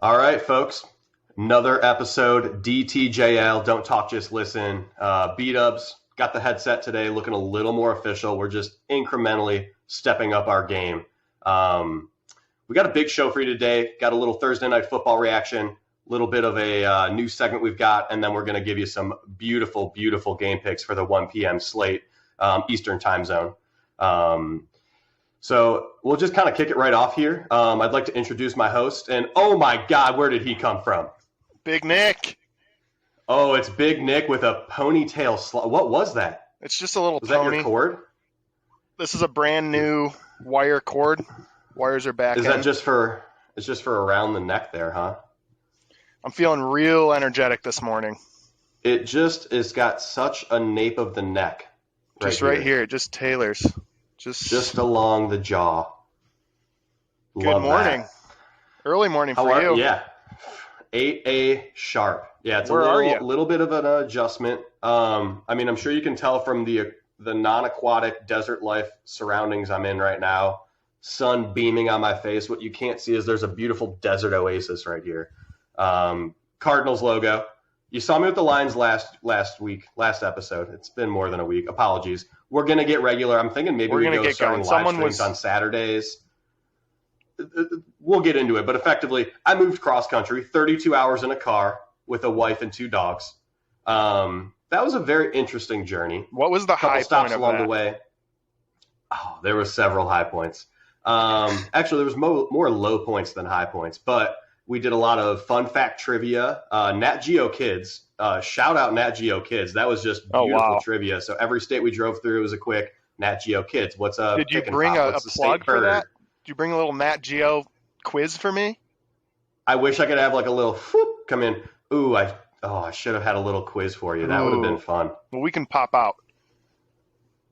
All right, folks. Another episode, DTJL, Don't Talk, Just Listen. B-Dubs got the headset today, looking a little more official. We're just incrementally stepping up our game. We got a big show for you today. Got a little Thursday night football reaction, a little bit of a new segment we've got, and then we're going to give you some beautiful, beautiful game picks for the 1 p.m. slate, Eastern time zone. So we'll just kind of kick it right off here. I'd like to introduce my host, and oh my God, where did he come from? Big Nick. Oh, it's Big Nick with a ponytail. What was that? It's just a little Was pony. that your cord? This is a brand new wire cord. Wires are back Is in. that just for? It's just for around the neck there, huh? I'm feeling real energetic this morning. It's got such a nape of the neck. Just right here. Just tailors. Just along the jaw. Good morning. That. Early morning for you. Yeah. 8 sharp. Yeah, it's Where are you? a little bit of an adjustment. I'm sure you can tell from the non-aquatic desert life surroundings I'm in right now. Sun beaming on my face. What you can't see is there's a beautiful desert oasis right here. Cardinals logo. You saw me with the Lions last episode. It's been more than a week. Apologies. We're going to get regular. I'm thinking maybe we go starting live streams on Saturdays. We'll get into it. But effectively, I moved cross-country, 32 hours in a car with a wife and 2 dogs. That was a very interesting journey. What was the high stops point of along that? the way? Oh, there were several high points. Actually, there was more low points than high points. But we did a lot of fun fact trivia. Nat Geo Kids. Shout out Nat Geo Kids. That was just beautiful trivia. So every state we drove through, it was a quick Nat Geo Kids. What's up? Did you bring a plug for that? Did you bring a little Nat Geo quiz for me? I wish I could have like a little whoop come in. Ooh, I should have had a little quiz for you. That would have been fun. Well, we can pop out.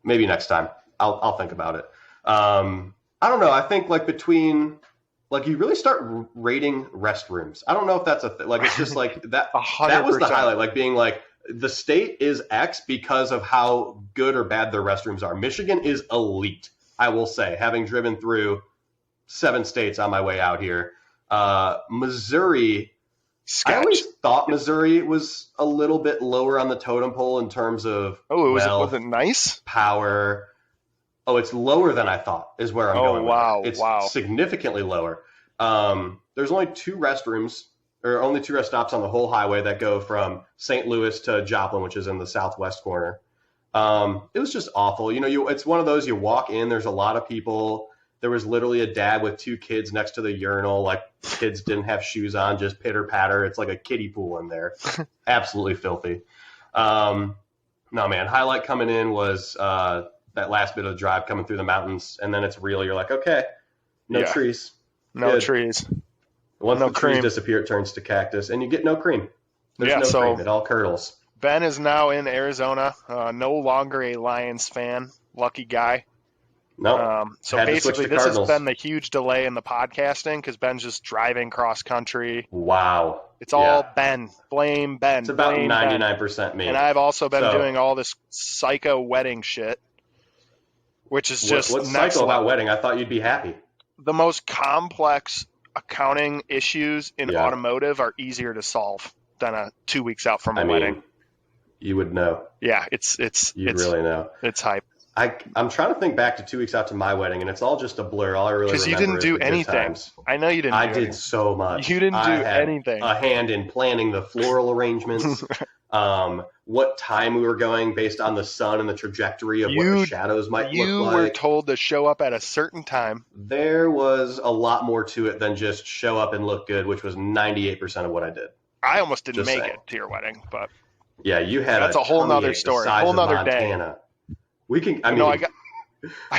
Maybe next time. I'll think about it. I don't know. I think between you really start rating restrooms. I don't know if that's a thing. It's just that. 100%. That was the highlight. Being the state is X because of how good or bad their restrooms are. Michigan is elite, I will say, having driven through 7 states on my way out here. Missouri, Sketch. I always thought Missouri was a little bit lower on the totem pole in terms of was it nice? Power. Oh, it's lower than I thought is where I'm going. Wow. It's significantly lower. There's only 2 restrooms, or only 2 rest stops on the whole highway that go from St. Louis to Joplin, which is in the southwest corner. It was just awful. It's one of those, you walk in, there's a lot of people. There was literally a dad with 2 kids next to the urinal. Kids didn't have shoes on, just pitter patter. It's like a kiddie pool in there. Absolutely filthy. No, man. Highlight coming in was that last bit of the drive coming through the mountains, and then it's real. You're like, okay, no trees. No Good. trees. Once the trees disappear, it turns to cactus, and you get no cream. There's no cream. It all curdles. Ben is now in Arizona, no longer a Lions fan. Lucky guy. No. So basically, this has been the huge delay in the podcasting because Ben's just driving cross country. Wow. It's all Ben. Blame Ben. It's about 99% me. And I've also been doing all this psycho wedding shit, which is just what's next psycho about level. wedding? I thought you'd be happy. The most complex accounting issues in automotive are easier to solve than 2 weeks out from a wedding. You would know. Yeah, You really know. It's hype. I'm trying to think back to 2 weeks out to my wedding, and it's all just a blur. All I really remember because you didn't do anything. I know you didn't. I did so much. You didn't do anything. A hand in planning the floral arrangements. What time we were going based on the sun and the trajectory of what the shadows might look like. You were told to show up at a certain time. There was a lot more to it than just show up and look good, which was 98% of what I did. I almost didn't make it to your wedding, but yeah, you had that's a whole nother story, a whole nother day. We can. I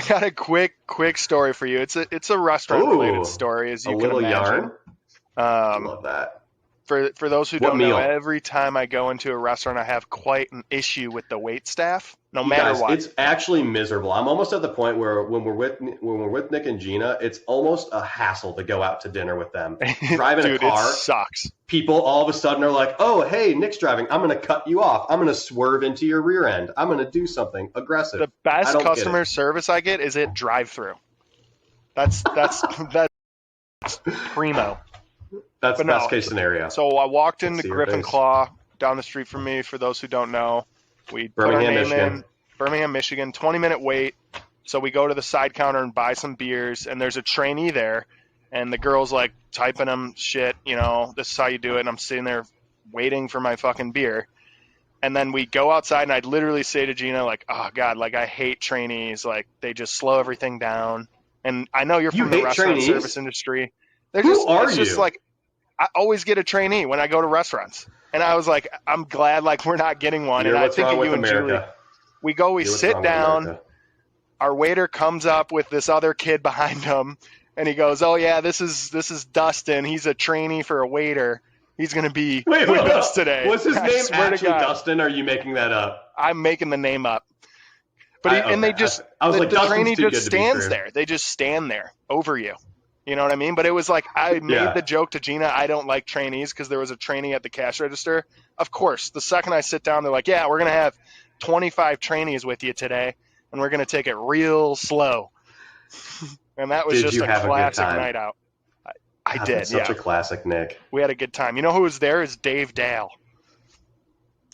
got a quick story for you. It's a restaurant related story, as you can imagine. Yarn. I love that. For those who don't know, every time I go into a restaurant, I have quite an issue with the wait staff. No matter what, it's actually miserable. I'm almost at the point where when we're with Nick and Gina, it's almost a hassle to go out to dinner with them. Driving a car, it sucks. People all of a sudden are like, "Oh, hey, Nick's driving. I'm going to cut you off. I'm going to swerve into your rear end. I'm going to do something aggressive." The best customer service I get is at drive-through. That's primo. That's the best case scenario. So I walked into See your Griffin face. Claw down the street from me. For those who don't know, we put our Birmingham, name Michigan. in. Birmingham, Michigan. 20-minute wait. So we go to the side counter and buy some beers, and there's a trainee there, and the girl's like typing them shit. This is how you do it. And I'm sitting there waiting for my fucking beer. And then we go outside, and I'd literally say to Gina, like, oh, God, like, I hate trainees. Like, they just slow everything down. And I know you're from the restaurant service industry. Who are you? Just like, I always get a trainee when I go to restaurants. And I was like, I'm glad, like, we're not getting one. You're and I what's think wrong of with you and America. Julie. We sit down. Our waiter comes up with this other kid behind him, and he goes, oh, yeah, this is Dustin. He's a trainee for a waiter. He's going to be with us today. Was his name actually Dustin, or are you making that up? I'm making the name up. But the trainee just stands there. They just stand there over you. You know what I mean? But it was like, I made the joke to Gina, I don't like trainees, because there was a trainee at the cash register. Of course, the second I sit down, they're like, yeah, we're going to have 25 trainees with you today, and we're going to take it real slow. And that was just a classic night out. I did, Such a classic, Nick. We had a good time. You know who was there? Is Dave Dale.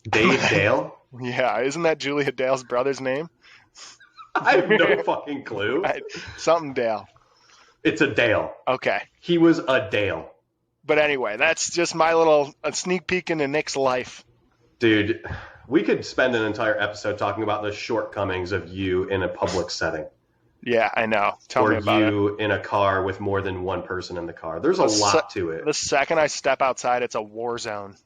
Dave Dale? Yeah, isn't that Julia Dale's brother's name? I have no fucking clue. Something Dale. It's a Dale. Okay. He was a Dale. But anyway, that's just my little sneak peek into Nick's life. Dude, we could spend an entire episode talking about the shortcomings of you in a public setting. Yeah, I know. Tell me about it. Or you in a car with more than one person in the car. There's a lot to it. The second I step outside, it's a war zone.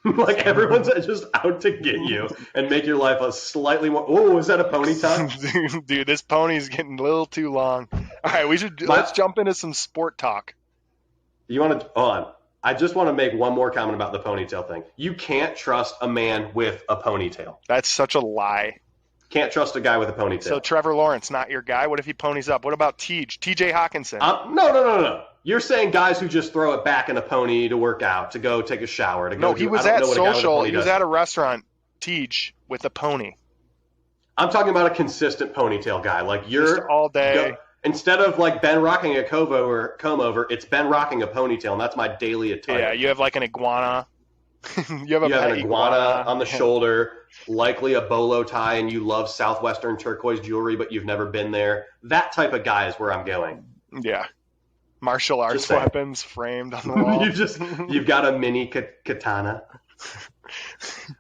Like everyone's just out to get you and make your life a slightly more. Oh, is that a pony time? Dude, this pony's getting a little too long. All right, let's jump into some sport talk. You want to hold on? I just want to make one more comment about the ponytail thing. You can't trust a man with a ponytail. That's such a lie. Can't trust a guy with a ponytail. So Trevor Lawrence, not your guy. What if he ponies up? What about TJ Hawkinson? No. You're saying guys who just throw it back in a pony to work out, to go take a shower, to go. No, he was at social. He was at a restaurant. Tej with a pony. I'm talking about a consistent ponytail guy. Like you're just all day. Instead of like Ben rocking a comb over, it's Ben rocking a ponytail, and that's my daily attire. Yeah, you have like an iguana. you have an iguana on the shoulder, likely a bolo tie, and you love Southwestern turquoise jewelry, but you've never been there. That type of guy is where I'm going. Yeah. Martial arts weapons framed on the wall. You've got a mini katana.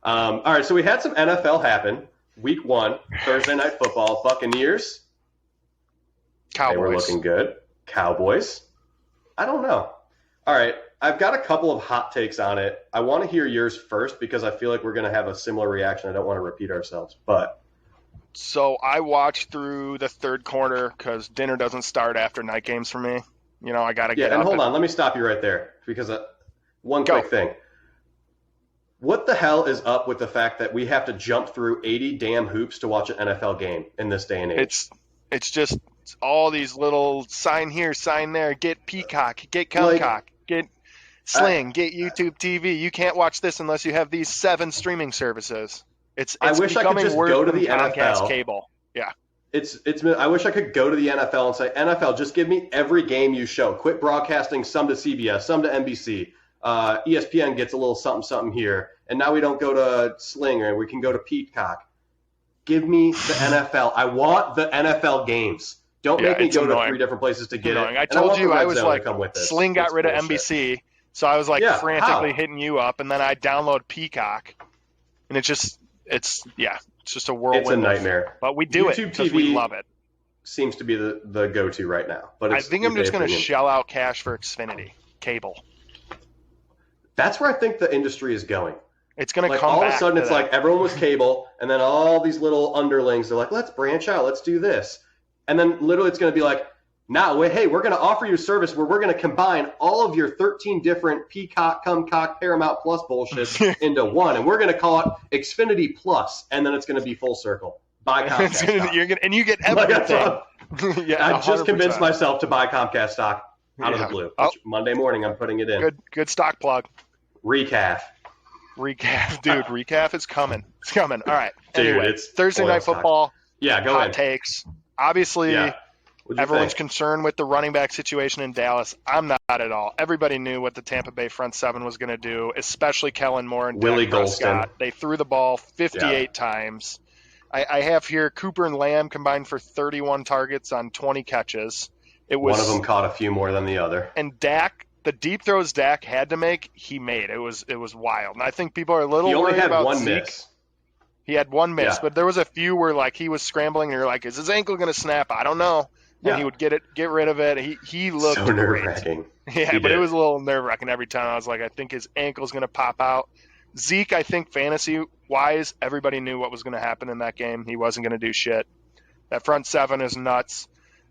All right, so we had some NFL happen. Week 1, Thursday Night Football, Buccaneers. Cowboys. They were looking good. Cowboys. I don't know. All right, I've got a couple of hot takes on it. I want to hear yours first because I feel like we're going to have a similar reaction. I don't want to repeat ourselves, but. So I watched through the third quarter because dinner doesn't start after night games for me. I got to get up. Yeah, and hold on. Let me stop you right there because one quick thing. What the hell is up with the fact that we have to jump through 80 damn hoops to watch an NFL game in this day and age? It's just all these little sign here, sign there, get Peacock, get Comcock, get Sling, get YouTube TV. You can't watch this unless you have these 7 streaming services. I wish I could just go to the NFL. Cable. Yeah. I wish I could go to the NFL and say, NFL, just give me every game you show. Quit broadcasting some to CBS, some to NBC. ESPN gets a little something here. And now we don't go to Slinger. We can go to Peacock. Give me the NFL. I want the NFL games. Don't make me go to 3 different places to get it. I told you I was like, Sling got rid of NBC. So I was like frantically hitting you up. And then I download Peacock. And it's just a whirlwind. It's a nightmare. But we do YouTube it because we love it. Seems to be the go-to right now. But I think I'm just going to shell out cash for Xfinity cable. That's where I think the industry is going. It's going to come all back. Of a sudden, it's like everyone was cable, and then all these little underlings are like, let's branch out, let's do this. And then literally it's going to be like, now, hey, we're going to offer you a service where we're going to combine all of your 13 different Peacock, Comcock, Paramount Plus bullshit into one, and we're going to call it Xfinity Plus, and then it's going to be full circle. Buy Comcast stock. And you get everything. I just convinced myself to buy Comcast stock out of the blue. Monday morning, I'm putting it in. Good stock plug. Recaf, dude. Recaf is coming. It's coming. All right. Dude, anyway, it's Thursday Night Football. Yeah, go hot ahead. Takes. Obviously, What'd you Everyone's think? concerned with the running back situation in Dallas. I'm not at all. Everybody knew what the Tampa Bay front seven was going to do, especially Kellen Moore and Willie Dak Prescott. Golston. They threw the ball Yeah. 58 times. I have here Cooper and Lamb combined for 31 targets on 20 catches. One of them caught a few more than the other. And Dak, the deep throws Dak had to make, he made. It was wild. And I think people are a little He only worried had about one Zeke. miss. He had one miss, Yeah. but there was a few where like he was scrambling and you're like, is his ankle going to snap? I don't know. And Yeah. he would get rid of it. He looked So great. nerve-wracking. Yeah, He but did. it was a little nerve-wracking every time. I was like, I think his ankle's going to pop out. Zeke, I think fantasy-wise, everybody knew what was going to happen in that game. He wasn't going to do shit. That front seven is nuts.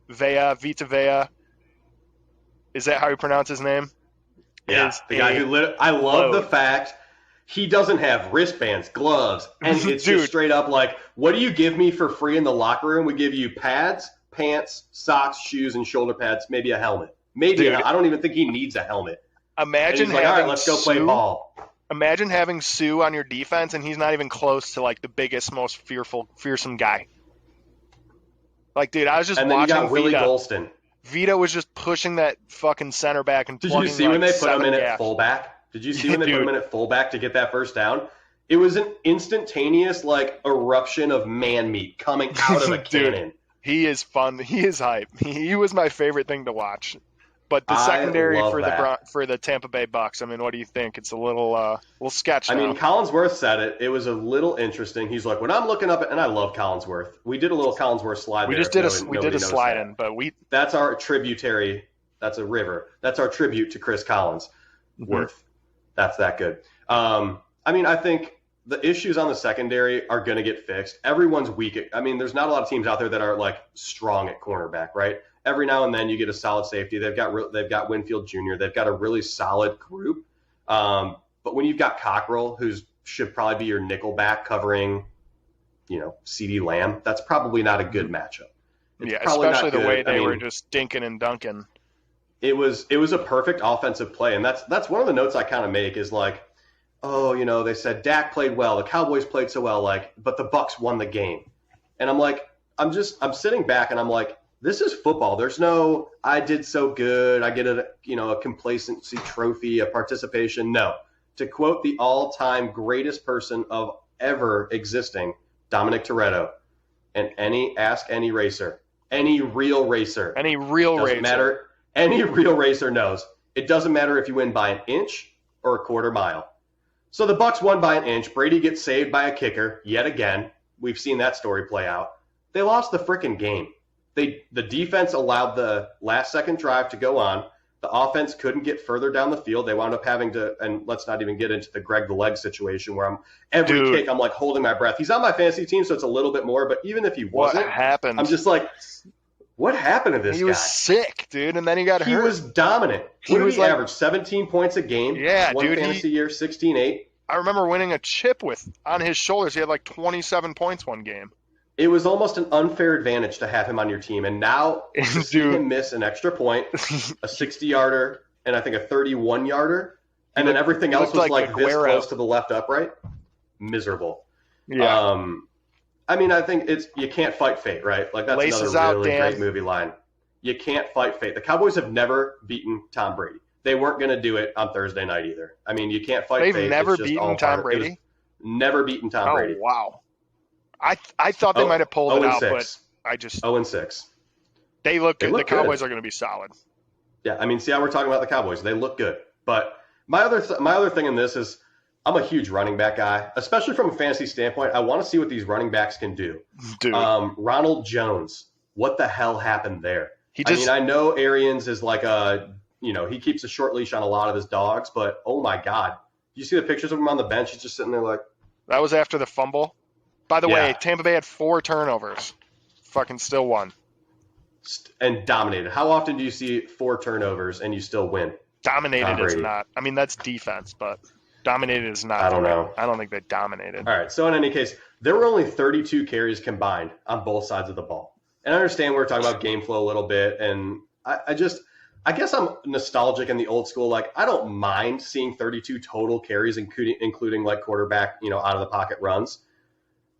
Vita Vea. Is that how you pronounce his name? Yeah, Is the guy a who I love the load. fact he doesn't have wristbands, gloves, and it's Dude. just straight up like, what do you give me for free in the locker room? We give you pads, pants, socks, shoes, and shoulder pads, maybe a helmet. Maybe Dude. I don't even think he needs a helmet. And Imagine he's like, all having right, let's go play Sue- ball. Imagine having Sue on your defense, and he's not even close to like the biggest, most fearsome guy. Like, dude, I was just And then you watching got Willie Vita. Golston. Vita was just pushing that fucking center back and Did plugging you see when like they put him 7 in at gaps. fullback? Did you see when they put Dude. him in at fullback to get that first down? It was an instantaneous like eruption of man meat coming out of a Dude. cannon. He is fun. He is hype. He was my favorite thing to watch. But the I secondary love for that. for the Tampa Bay Bucks, I mean, what do you think? It's a little sketch I now. mean, Collinsworth said it. It was a little interesting. He's like, when I'm looking up, and I love Collinsworth. We did a little Collinsworth slide. we there, just did if we did nobody a noticed slide that. in, but we That's our tributary. That's a river. That's our tribute to Chris Collinsworth. That's that good. I mean, I think the issues on the secondary are going to get fixed. Everyone's weak. I mean, there's not a lot of teams out there that are like strong at cornerback, right? Every now and then you get a solid safety. They've got Winfield Jr. They've got a really solid group. But when you've got Cockrell, who should probably be your nickel back covering, CeeDee Lamb, that's probably not a good matchup. It's probably especially not the way good. they I mean, were just dinking and dunking. It was a perfect offensive play, and that's one of the notes I kind of make is like, oh, they said Dak played well, the Cowboys played so well, like, but the Bucks won the game, and I'm like, I'm sitting back and I'm like, this is football. There's no I did so good, I get a complacency trophy, a participation. No, to quote the all-time greatest person of ever existing, Dominic Toretto, and ask any racer, any real racer, Any real doesn't racer. matter. Any real racer knows it doesn't matter if you win by an inch or a quarter mile. So the Bucks won by an inch. Brady gets saved by a kicker yet again. We've seen that story play out. They lost the freaking game. The defense allowed the last second drive to go on. The offense couldn't get further down the field. They wound up having to, and let's not even get into the Greg the Leg situation where every Dude. kick I'm like holding my breath. He's on my fantasy team, so it's a little bit more. But even if he What wasn't, happened? I'm just like, what happened to this he guy? was sick, dude, and then he got He hurt. was dominant. He What did was he like- average? 17 points a game? Yeah, One dude, fantasy year, 16-8. I remember winning a chip on his shoulders. He had like 27 points one game. It was almost an unfair advantage to have him on your team. And now to see Dude. him miss an extra point, a 60-yarder, and I think a 31-yarder, and then everything else looked was like like this Aguero. close to the left upright. Miserable. Yeah. I mean, I think you can't fight fate, right? Like that's Laces another out, really Dan. great movie line. You can't fight fate. The Cowboys have never beaten Tom Brady. They weren't going to do it on Thursday night either. I mean, you can't fight They've fate. never It's just beaten all Tom part of- it was Brady? Never beaten Tom Oh, Brady. wow. I thought they might have pulled it out, but 0-6. I just 0-6. they look They good. look The Cowboys good. are going to be solid. Yeah, I mean, see how we're talking about the Cowboys. They look good. But my other thing in this is I'm a huge running back guy, especially from a fantasy standpoint. I want to see what these running backs can do. Dude, Ronald Jones, what the hell happened there? he just I know Arians is like he keeps a short leash on a lot of his dogs, but oh my God. You see the pictures of him on the bench? He's just sitting there like, that was after the fumble. By the way, Yeah. Tampa Bay had 4 turnovers. Fucking still won. and dominated. How often do you see 4 turnovers and you still win? Dominated Tom is Brady. not. I mean, that's defense, but dominated is not. I don't know. I don't think they dominated. All right. So in any case, there were only 32 carries combined on both sides of the ball. And I understand we're talking about game flow a little bit. And I guess I'm nostalgic in the old school. Like, I don't mind seeing 32 total carries, including like quarterback, out of the pocket runs.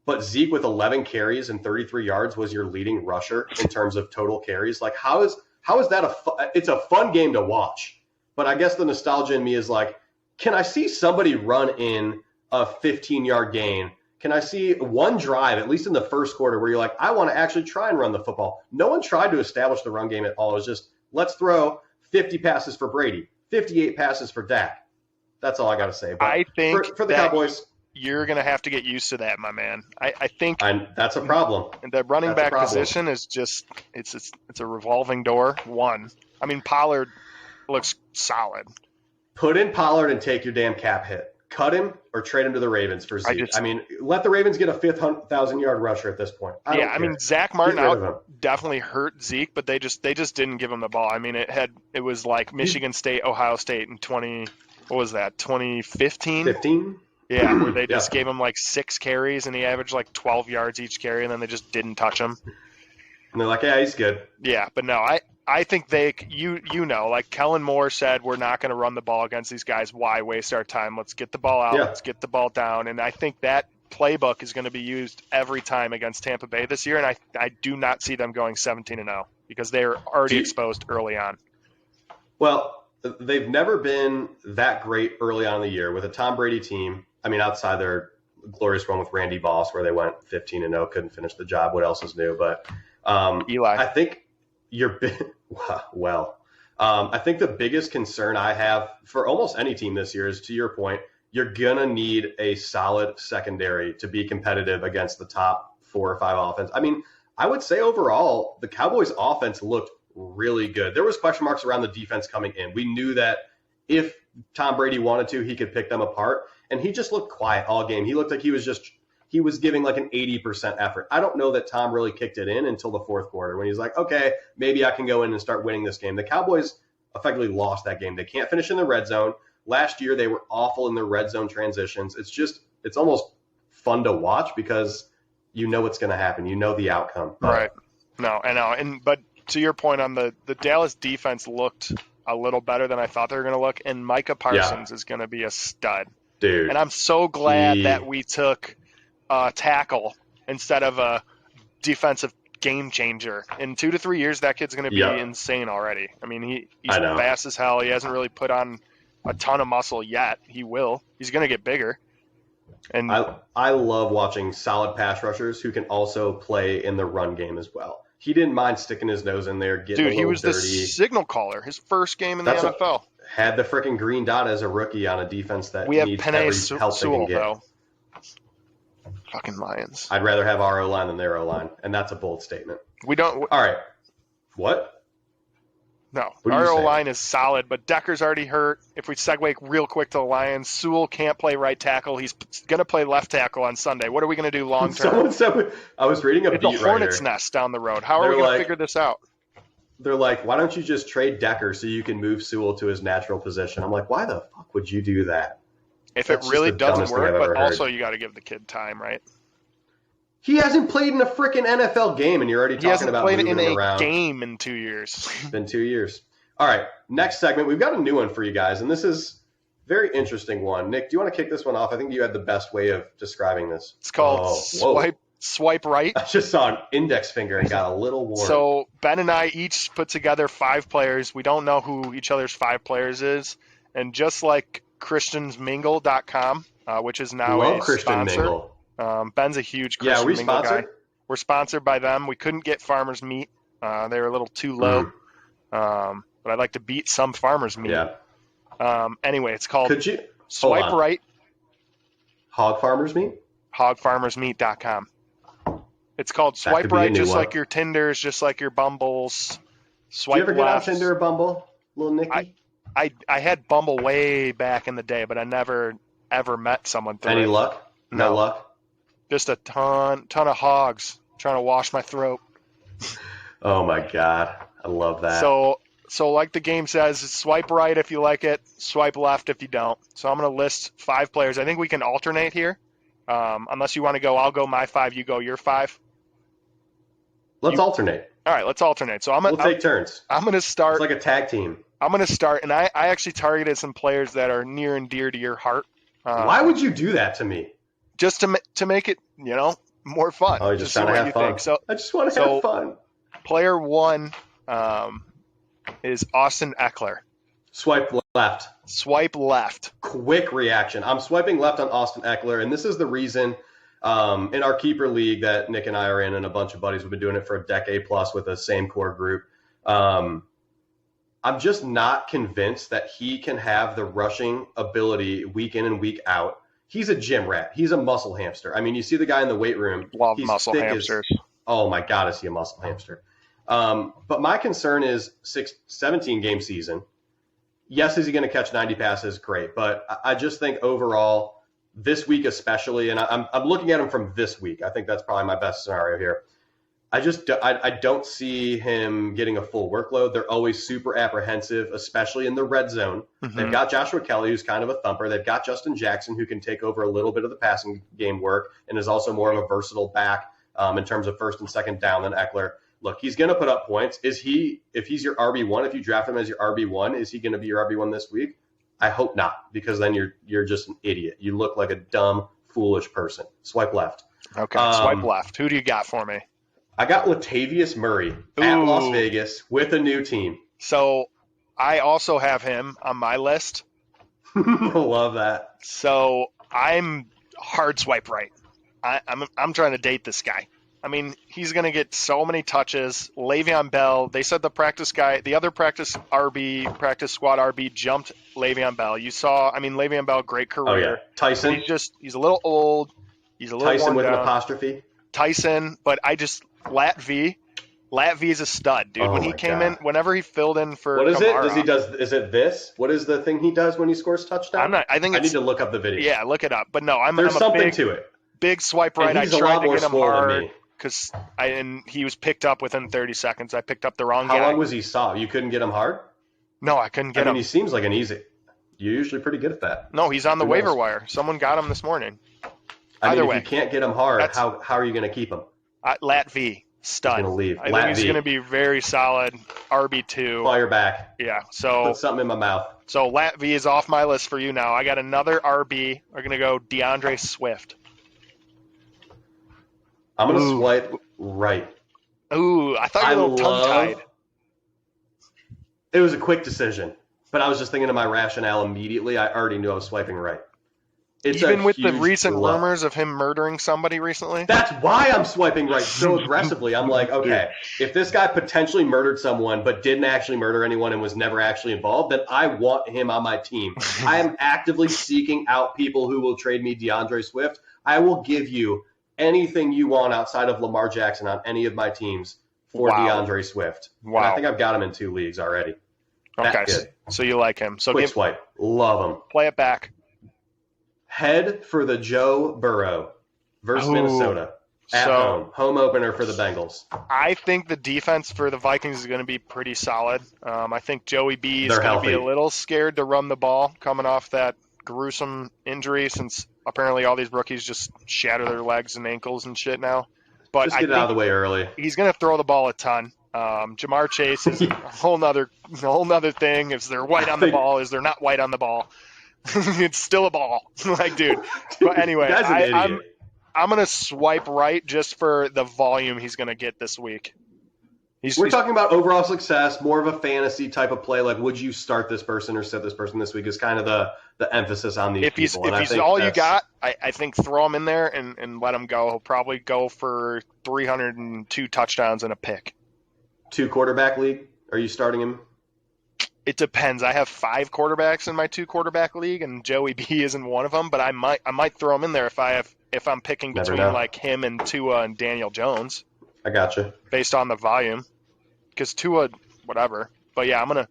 but Zeke with 11 carries and 33 yards was your leading rusher in terms of total carries. Like, how is that it's a fun game to watch. But I guess the nostalgia in me is like, can I see somebody run in a 15-yard gain? Can I see one drive, at least in the first quarter, where you're like, I want to actually try and run the football? No one tried to establish the run game at all. It was just, let's throw 50 passes for Brady, 58 passes for Dak. That's all I got to say. But I think for the Cowboys, you're going to have to get used to that, my man. I think that's a problem. The running back position is just it's a revolving door. I mean, Pollard looks solid. Put in Pollard and take your damn cap hit. Cut him or trade him to the Ravens for Zeke. I mean, let the Ravens get a 1,000-yard rusher at this point. I mean, Zach Martin definitely hurt Zeke, but they just didn't give him the ball. I mean, it was like Michigan State, Ohio State in 2015? 15? Yeah, where they just gave him like 6 carries and he averaged like 12 yards each carry, and then they just didn't touch him. And they're like, yeah, he's good. Yeah, but no, I think like Kellen Moore said, we're not going to run the ball against these guys. Why waste our time? Let's get the ball out. Yeah. Let's get the ball down. And I think that playbook is going to be used every time against Tampa Bay this year. And I do not see them going 17-0 because they're already exposed early on. Well, they've never been that great early on in the year with a Tom Brady team. I mean, outside their glorious run with Randy Moss, where they went 15-0, couldn't finish the job. What else is new? But Eli, I think I think the biggest concern I have for almost any team this year is, to your point, you're going to need a solid secondary to be competitive against the top 4 or 5 offense. I mean, I would say overall, the Cowboys offense looked really good. There was question marks around the defense coming in. We knew that if Tom Brady wanted to, he could pick them apart. And he just looked quiet all game. He looked like he was giving like an 80% effort. I don't know that Tom really kicked it in until the fourth quarter when he's like, okay, maybe I can go in and start winning this game. The Cowboys effectively lost that game. They can't finish in the red zone. Last year, they were awful in their red zone transitions. It's almost fun to watch because you know what's going to happen. You know the outcome. Right. No, I know. But to your point on the Dallas defense looked a little better than I thought they were going to look. And Micah Parsons is going to be a stud. Dude. And I'm so glad that we took tackle instead of a defensive game changer. In 2 to 3 years, that kid's going to be insane already. I mean, he's fast as hell. He hasn't really put on a ton of muscle yet. He will. He's going to get bigger. And I love watching solid pass rushers who can also play in the run game as well. He didn't mind sticking his nose in there, getting a little dirty. Dude, he was the signal caller. His first game in the NFL. Had the freaking green dot as a rookie on a defense that needs every help they can get. Though. Fucking Lions. I'd rather have our O-line than their O-line, and that's a bold statement. We don't. All right. What? No. Our O-line is solid, but Decker's already hurt. If we segue real quick to the Lions, Sewell can't play right tackle. He's going to play left tackle on Sunday. What are we going to do long term? Someone said, I was reading a beat writer. It's a hornet's nest down the road. How are we going to figure this out? They're like, why don't you just trade Decker so you can move Sewell to his natural position? I'm like, why the fuck would you do that? If it really doesn't work, but also you got to give the kid time, right? He hasn't played in a freaking NFL game, and you're already talking about moving him around. He hasn't played in a game in 2 years. It's been 2 years. All right, next segment. We've got a new one for you guys, and this is a very interesting one. Nick, do you want to kick this one off? I think you had the best way of describing this. It's called Swipe Right. I just saw an index finger and got a little warm. So Ben and I each put together 5 players. We don't know who each other's 5 players is. And just like ChristiansMingle.com, which is now a Christian sponsor. Mingle. Ben's a huge Christian Mingle guy. We're sponsored by them. We couldn't get Farmer's Meat. They were a little too low. But I'd like to beat some Farmer's Meat. Yeah. Anyway, it's called Swipe Right. Hog Farmer's Meat? Hogfarmersmeat.com. It's called Swipe Right, just like your Tinders, just like your Bumbles. Swipe Did you ever left. get on Tinder or Bumble, little Nicky? I had Bumble way back in the day, but I never ever met someone through Any it. luck? No luck? Just a ton of hogs trying to wash my throat. Oh my God. I love that. So like the game says, swipe right if you like it, swipe left if you don't. So I'm going to list 5 players. I think we can alternate here. Unless you want to go, I'll go my 5, you go your 5. Let's alternate. All right, let's alternate. So we'll take turns. I'm going to start. It's like a tag team. I'm going to start, and I actually targeted some players that are near and dear to your heart. Why would you do that to me? Just to make it, more fun. Oh, you're just see trying to what have you fun. think. So I just want to have fun. player one is Austin Eckler. Swipe left. Swipe left. Quick reaction. I'm swiping left on Austin Eckler, and this is the reason in our keeper league that Nick and I are in, and a bunch of buddies, we've been doing it for a decade plus with the same core group. I'm just not convinced that he can have the rushing ability week in and week out. He's a gym rat. He's a muscle hamster. I mean, you see the guy in the weight room. Love he's muscle hamsters. Oh, my God, is he a muscle hamster? But my concern is 17-game season. Yes, is he going to catch 90 passes? Great. But I just think overall, this week especially, and I'm looking at him from this week. I think that's probably my best scenario here. I don't see him getting a full workload. They're always super apprehensive, especially in the red zone. Mm-hmm. They've got Joshua Kelly, who's kind of a thumper. They've got Justin Jackson, who can take over a little bit of the passing game work and is also more of a versatile back in terms of first and second down than Eckler. Look, he's going to put up points. If he's your RB1, if you draft him as your RB1, is he going to be your RB1 this week? I hope not, because then you're just an idiot. You look like a dumb, foolish person. Swipe left. Okay, swipe left. Who do you got for me? I got Latavius Murray at Las Vegas with a new team. So I also have him on my list. Love that. So I'm hard swipe right. I'm trying to date this guy. I mean, he's going to get so many touches. Le'Veon Bell, they said the other practice squad RB jumped Le'Veon Bell. You saw, Le'Veon Bell, great career. Oh, yeah. Tyson. He's a little old. He's a little Tyson with down. an apostrophe. Tyson, but Lat V is a stud, dude. When he came in, whenever he filled in for what is Kamara, is it this? What is the thing he does when he scores touchdown? I need to look up the video. Yeah, look it up. But no, there's something to it. Big swipe right. And he's I tried a lot to more get him swole hard than me. because he was picked up within 30 seconds. I picked up the wrong guy. How long was he soft? You couldn't get him hard? No, I couldn't get him. He seems like an easy. You're usually pretty good at that. No, he's on the waiver wire. Someone got him this morning. Either way, if you can't get him hard, how are you going to keep him? Lat V, stud. He's going to leave. I think he's going to be very solid. RB2. While you're back. Yeah. So put something in my mouth. So Lat V is off my list for you now. I got another RB. We're going to go DeAndre Swift. I'm going to swipe right. Ooh, I thought you were a little tongue-tied. It was a quick decision, but I was just thinking of my rationale immediately. I already knew I was swiping right. Even with the recent rumors of him murdering somebody recently? That's why I'm swiping right so aggressively. I'm like, okay, if this guy potentially murdered someone but didn't actually murder anyone and was never actually involved, then I want him on my team. I am actively seeking out people who will trade me DeAndre Swift. I will give you anything you want outside of Lamar Jackson on any of my teams for DeAndre Swift. Wow. And I think I've got him in 2 leagues already. Okay, so you like him. So quick swipe. Love him. Play it back. Head for the Joe Burrow versus Minnesota at home. Home opener for the Bengals. I think the defense for the Vikings is going to be pretty solid. I think Joey B is going to be a little scared to run the ball coming off that gruesome injury since apparently all these rookies just shatter their legs and ankles and shit now. But just get it out of the way early. He's going to throw the ball a ton. Jamar Chase is a whole nother thing. Is there white on the ball? Is there not white on the ball? It's still a ball. Like, dude. But anyway, I'm going to swipe right just for the volume he's going to get this week. We're talking about overall success, more of a fantasy type of play. Like, would you start this person or sit this person this week is kind of the emphasis on these people. If he's all you got, I think throw him in there and let him go. He'll probably go for 302 touchdowns and a pick. 2-quarterback league? Are you starting him? It depends. I have 5 quarterbacks in my 2-quarterback league, and Joey B isn't one of them. But I might throw him in there if I'm picking between like him and Tua and Daniel Jones. I gotcha. Based on the volume, because Tua, whatever. But yeah, I'm gonna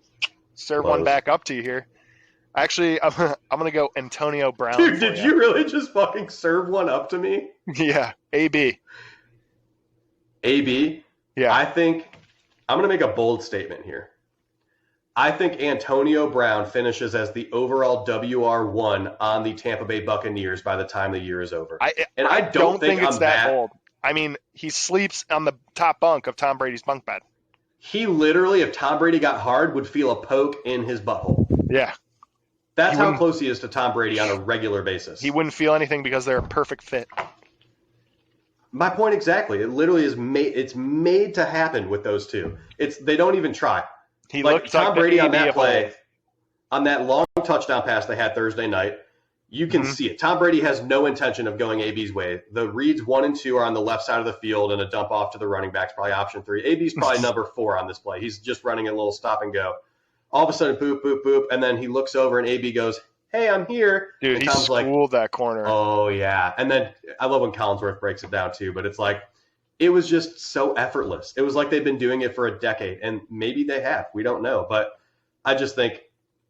serve one back up to you here. Actually, I'm gonna go Antonio Brown. Dude, did you really just fucking serve one up to me? Yeah, AB. AB. Yeah. I think I'm gonna make a bold statement here. I think Antonio Brown finishes as the overall WR1 on the Tampa Bay Buccaneers by the time the year is over. I don't think it's that bold. I mean, he sleeps on the top bunk of Tom Brady's bunk bed. He literally, if Tom Brady got hard, would feel a poke in his butthole. Yeah. That's how close he is to Tom Brady on a regular basis. He wouldn't feel anything because they're a perfect fit. My point exactly. It literally is made. It's made to happen with those two. They don't even try. He Like looked Tom like Brady the on AB that of play, old. on that long touchdown pass they had Thursday night. You can see it. Tom Brady has no intention of going AB's way. The reads 1 and 2 are on the left side of the field, and a dump off to the running backs, probably option 3. AB's probably number 4 on this play. He's just running a little stop and go. All of a sudden, boop, boop, boop, and then he looks over, and AB goes, "Hey, I'm here." Dude, and he Tom's schooled that corner. Oh, yeah. And then I love when Collinsworth breaks it down, too, but it's like, it was just so effortless. It was like they've been doing it for a decade, and maybe they have. We don't know. But I just think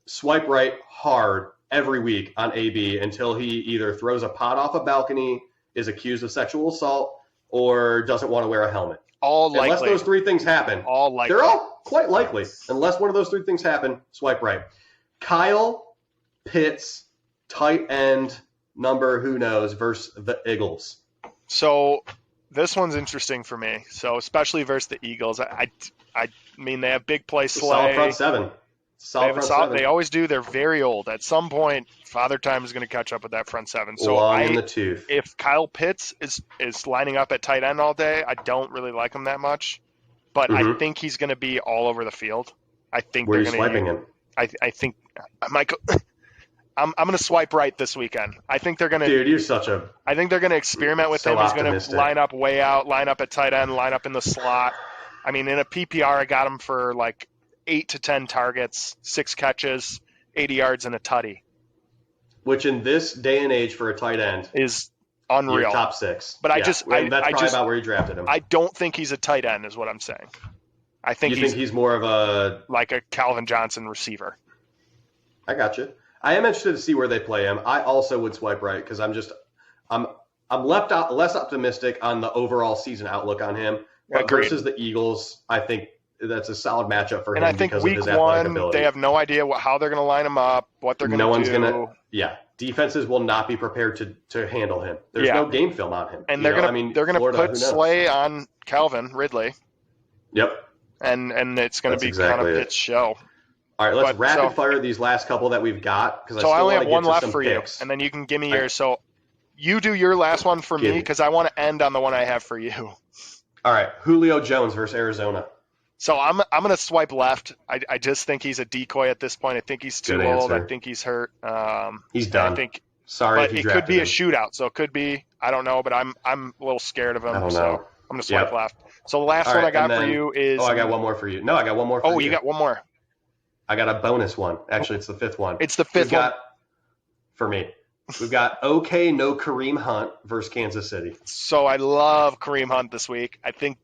swipe right hard every week on AB until he either throws a pot off a balcony, is accused of sexual assault, or doesn't want to wear a helmet. All likely. Unless those 3 things happen. All likely. They're all quite likely. Unless one of those 3 things happen, swipe right. Kyle Pitts, tight end, number who knows, versus the Eagles. So this one's interesting for me. So especially versus the Eagles. I mean, they have big play Slay. Solid front 7. They always do. They're very old. At some point, Father Time is going to catch up with that front 7. So long in the tooth. If Kyle Pitts is lining up at tight end all day, I don't really like him that much. But I think he's going to be all over the field. I think Where are they're you going to swiping him? I think I might go. I'm going to swipe right this weekend. I think they're going to. Dude, you're such a. I think they're going to experiment with so him. He's going optimistic. to line up way out, line up at tight end, line up in the slot. I mean, in a PPR, I got him for like 8 to 10 targets, 6 catches, 80 yards, and a tutty. Which in this day and age for a tight end is unreal. You're top 6. But that's probably about where you drafted him. I don't think he's a tight end, is what I'm saying. I think he's more of a like a Calvin Johnson receiver. I got you. I am interested to see where they play him. I also would swipe right because I'm less optimistic on the overall season outlook on him. But versus the Eagles, I think that's a solid matchup for him. And I think week 1, they have no idea how they're going to line him up, what they're going to do. No one's going to. Yeah, defenses will not be prepared to handle him. There's no game film on him. And they're going to put Slay on Calvin Ridley. Yep. And it's going to be kind of its show. All right, let's rapid fire these last couple that we've got. So I only have one left for you, and then you can give me yours. So you do your last one for me because I want to end on the one I have for you. All right, Julio Jones versus Arizona. So I'm going to swipe left. I just think he's a decoy at this point. I think he's too old. I think he's hurt. He's done. But it could be a shootout, so it could be. I don't know, but I'm a little scared of him. I don't know. So I'm going to swipe left. So the last one I got for you is. Oh, I got one more for you. No, I got one more for you. Oh, you got one more. I got a bonus one. Actually, it's the 5th one. It's the 5th one. For me. We've got no Kareem Hunt versus Kansas City. So I love Kareem Hunt this week. I think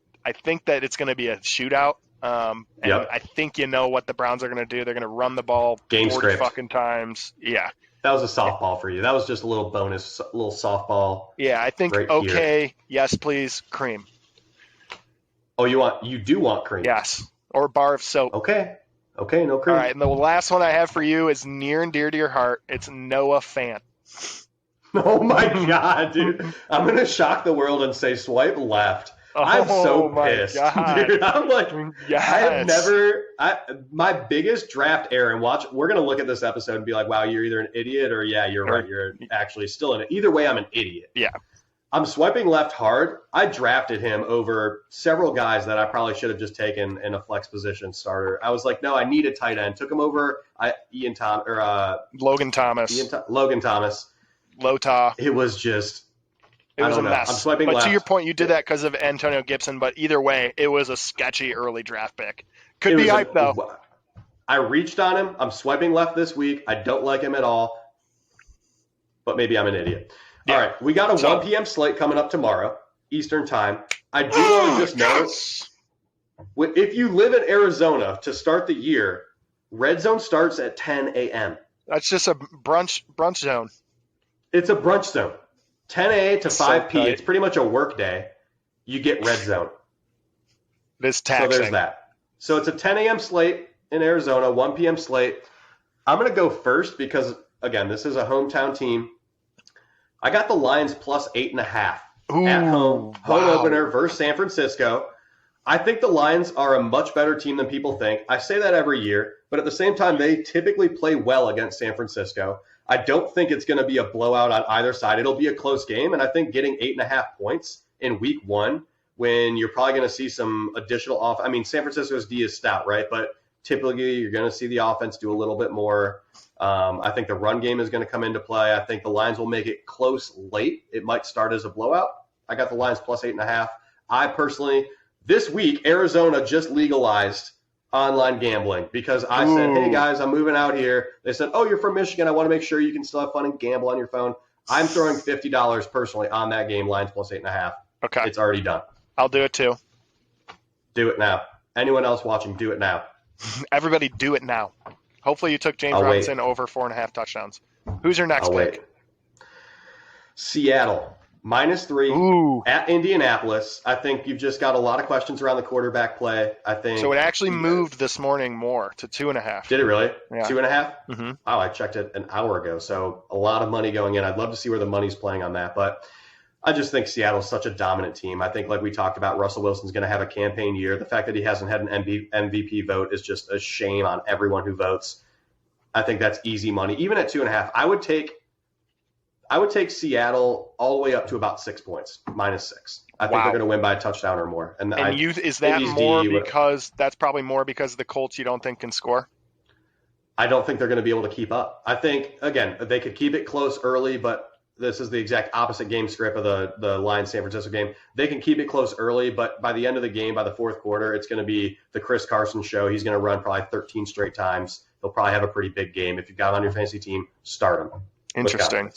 that it's going to be a shootout. And I think you know what the Browns are going to do. They're going to run the ball 40 fucking times. Yeah. That was a softball for you. That was just a little bonus, a little softball. Yeah, I think yes, please, cream. Oh, you do want cream? Yes, or a bar of soap. Okay, no cream. All right, and the last one I have for you is near and dear to your heart. It's Noah Fant. Oh my God, dude! I'm gonna shock the world and say swipe left. I'm so pissed, dude. I'm like, my biggest draft error. And we're gonna look at this episode and be like, wow, you're either an idiot or you're right, you're actually still in it. Either way, I'm an idiot. Yeah. I'm swiping left hard. I drafted him over several guys that I probably should have just taken in a flex position starter. I was like, no, I need a tight end. Took him over Logan Thomas. Logan Thomas. Lota. It was just. It was a mess. I'm swiping left. To your point, you did that because of Antonio Gibson. But either way, it was a sketchy early draft pick. Could be hype though. I reached on him. I'm swiping left this week. I don't like him at all. But maybe I'm an idiot. Yeah. All right, we got a 1 p.m. slate coming up tomorrow, Eastern time. I do want to just note, if you live in Arizona to start the year, Red Zone starts at 10 a.m. That's just a brunch zone. It's a brunch zone. 10 a to 5 p. It's pretty much a work day. You get Red Zone. This taxing. So there's that. So it's a 10 a.m. slate in Arizona, 1 p.m. slate. I'm going to go first because, again, this is a hometown team. I got the Lions plus 8.5 at home. Home opener versus San Francisco. I think the Lions are a much better team than people think. I say that every year, but at the same time, they typically play well against San Francisco. I don't think it's going to be a blowout on either side. It'll be a close game, and I think getting 8.5 points in week one when you're probably going to see some additional off. I mean, San Francisco's D is stout, right? But typically you're going to see the offense do a little bit more. I think the run game is going to come into play. I think the Lions will make it close late. It might start as a blowout. I got the Lions plus 8.5. I personally, this week, Arizona just legalized online gambling because I said, hey, guys, I'm moving out here. They said, oh, you're from Michigan. I want to make sure you can still have fun and gamble on your phone. I'm throwing $50 personally on that game, Lions plus 8.5. Okay. It's already done. I'll do it too. Do it now. Anyone else watching, do it now. Everybody do it now. Hopefully you took James Robinson over 4.5 touchdowns. Who's your next pick? Wait. Seattle. -3 at Indianapolis. I think you've just got a lot of questions around the quarterback play. I think so. It actually moved this morning more to 2.5. Did it really? Yeah. 2.5? Mm-hmm. Oh, I checked it an hour ago. So a lot of money going in. I'd love to see where the money's playing on that, but I just think Seattle's such a dominant team. I think, like we talked about, Russell Wilson's going to have a campaign year. The fact that he hasn't had an MVP vote is just a shame on everyone who votes. I think that's easy money. Even at 2.5, I would take Seattle all the way up to about 6 points, -6. I think they're going to win by a touchdown or more. Is that more because that's probably more because the Colts you don't think can score? I don't think they're going to be able to keep up. I think, again, they could keep it close early, but this is the exact opposite game script of the Lions-San Francisco game. They can keep it close early, but by the end of the game, by the fourth quarter, it's going to be the Chris Carson show. He's going to run probably 13 straight times. He'll probably have a pretty big game. If you've got him on your fantasy team, start him. Interesting.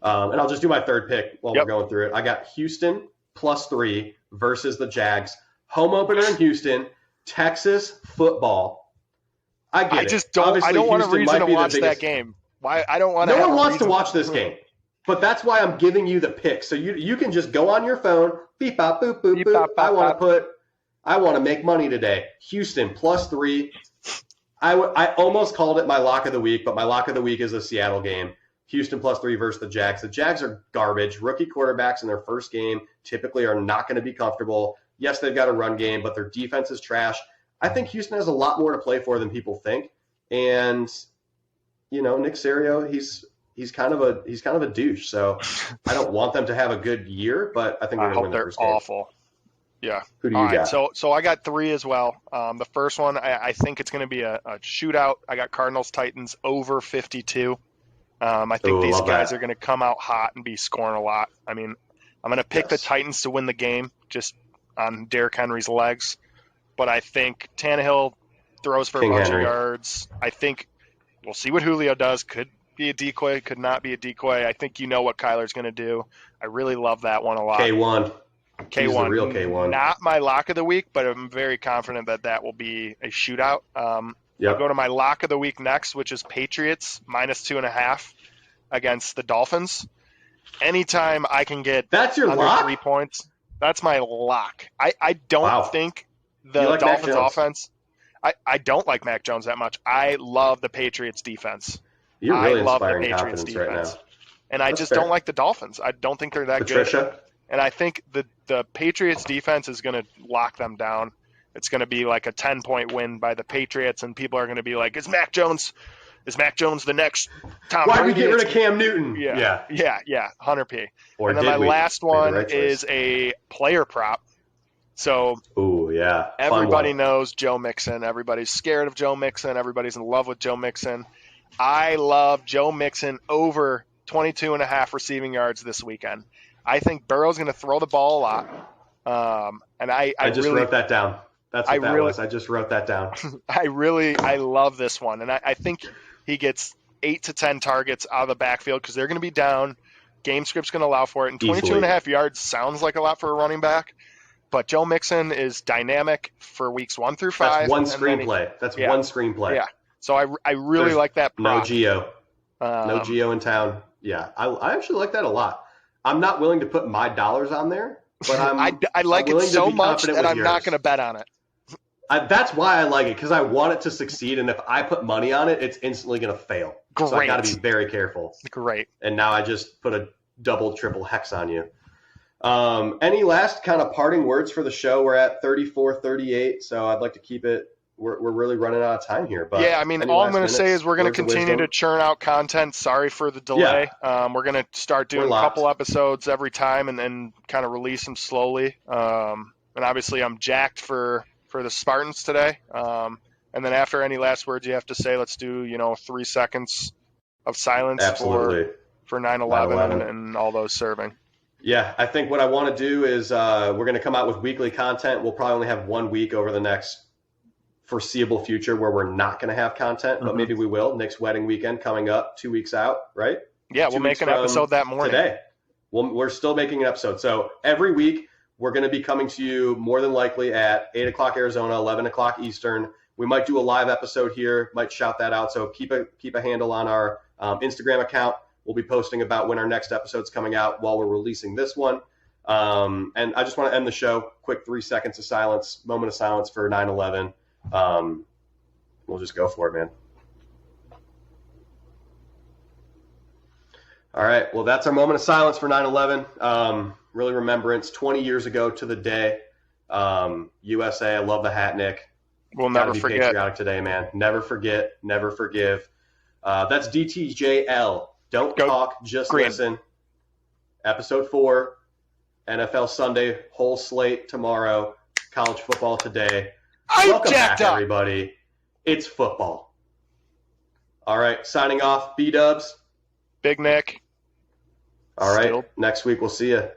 And I'll just do my third pick while we're going through it. I got Houston +3 versus the Jags. Home opener in Houston, Texas football. I get it. I don't want a reason to watch that game. Why? I don't want to. No one wants to watch this game. But that's why I'm giving you the pick. So you can just go on your phone, beep, bop, boop, boop, beep, boop. Bop, I want to make money today. Houston +3. I almost called it my lock of the week, but my lock of the week is the Seattle game. Houston +3 versus the Jags. The Jags are garbage. Rookie quarterbacks in their first game typically are not going to be comfortable. Yes, they've got a run game, but their defense is trash. I think Houston has a lot more to play for than people think. And, Nick Serio, he's kind of a douche. So I don't want them to have a good year, but I think they're going to win the first game. Awful. Yeah. Who do you got? So I got 3 as well. The first one, I think it's going to be a shootout. I got Cardinals-Titans over 52. I think these guys are going to come out hot and be scoring a lot. I mean, I'm going to pick the Titans to win the game just on Derrick Henry's legs. But I think Tannehill throws for a bunch of yards. I think we'll see what Julio does. Could be a decoy, could not be a decoy. I think you know what Kyler's going to do. I really love that one a lot. K1. He's the real K1. Not my lock of the week, but I'm very confident that will be a shootout. I'll go to my lock of the week next, which is Patriots -2.5 against the Dolphins. Anytime I can get that's your under lock? 3 points, that's my lock. I don't think the Dolphins offense. I don't like Mac Jones that much. I love the Patriots defense. You're really I love the inspiring Patriots confidence defense. right now. And I just don't like the Dolphins. I don't think they're that Patricia? good. And I think the Patriots defense is going to lock them down. It's going to be like a 10-point win by the Patriots, and people are going to be like, is Mac Jones the next Tom Brady? Why did we get rid of Cam Newton? Yeah, 100p. Or and then my last one is a player prop. So everybody knows Joe Mixon. Everybody's scared of Joe Mixon. Everybody's in love with Joe Mixon. I love Joe Mixon over 22.5 receiving yards this weekend. I think Burrow's going to throw the ball a lot. And I just wrote that down. That's what that was. I just wrote that down. I love this one. And I think he gets 8 to 10 targets out of the backfield because they're going to be down. Game script's going to allow for it. And 22.5 yards sounds like a lot for a running back. But Joe Mixon is dynamic for weeks 1 through 5. That's one screenplay. One screenplay. Yeah. So I really like that prop. No Geo. No Geo in town. Yeah. I actually like that a lot. I'm not willing to put my dollars on there, but I like it so much that I'm not going to bet on it. That's why I like it, because I want it to succeed, and if I put money on it, it's instantly going to fail. Great. So I got to be very careful. Great. And now I just put a double, triple hex on you. Any last kind of parting words for the show? We're at 34-38, so I'd like to keep it we're really running out of time here. But yeah, I mean, any all I'm last going to say minutes, is we're going to words of continue to wisdom? churn out content. Sorry for the delay. We're going to start doing a locked. couple episodes every time and then kind of release them slowly. And obviously, I'm jacked for the Spartans today. And then after any last words you have to say, let's do 3 seconds of silence Absolutely. for 9/11 and all those serving. Yeah, I think what I want to do is we're going to come out with weekly content. We'll probably only have 1 week over the next foreseeable future where we're not going to have content, but maybe we will. Nick's wedding weekend coming up 2 weeks out, right? Yeah, we'll make an episode that morning. Today. We're still making an episode. So every week we're going to be coming to you more than likely at 8 o'clock Arizona, 11 o'clock Eastern. We might do a live episode here, might shout that out. So keep a handle on our Instagram account. We'll be posting about when our next episode's coming out while we're releasing this one. And I just want to end the show. Quick 3 seconds of silence, moment of silence for 9/11. We'll just go for it, man. All right. Well, that's our moment of silence for 9/11. Really remembrance 20 years ago to the day. USA, I love the hat, Nick. We'll never forget. Patriotic today, man. Never forget, never forgive. That's DTJL. Don't talk, just listen. Episode 4, NFL Sunday, whole slate tomorrow, college football today. Welcome back, everybody. It's football. All right, signing off. B-Dubs. Big Nick. All right, next week we'll see you.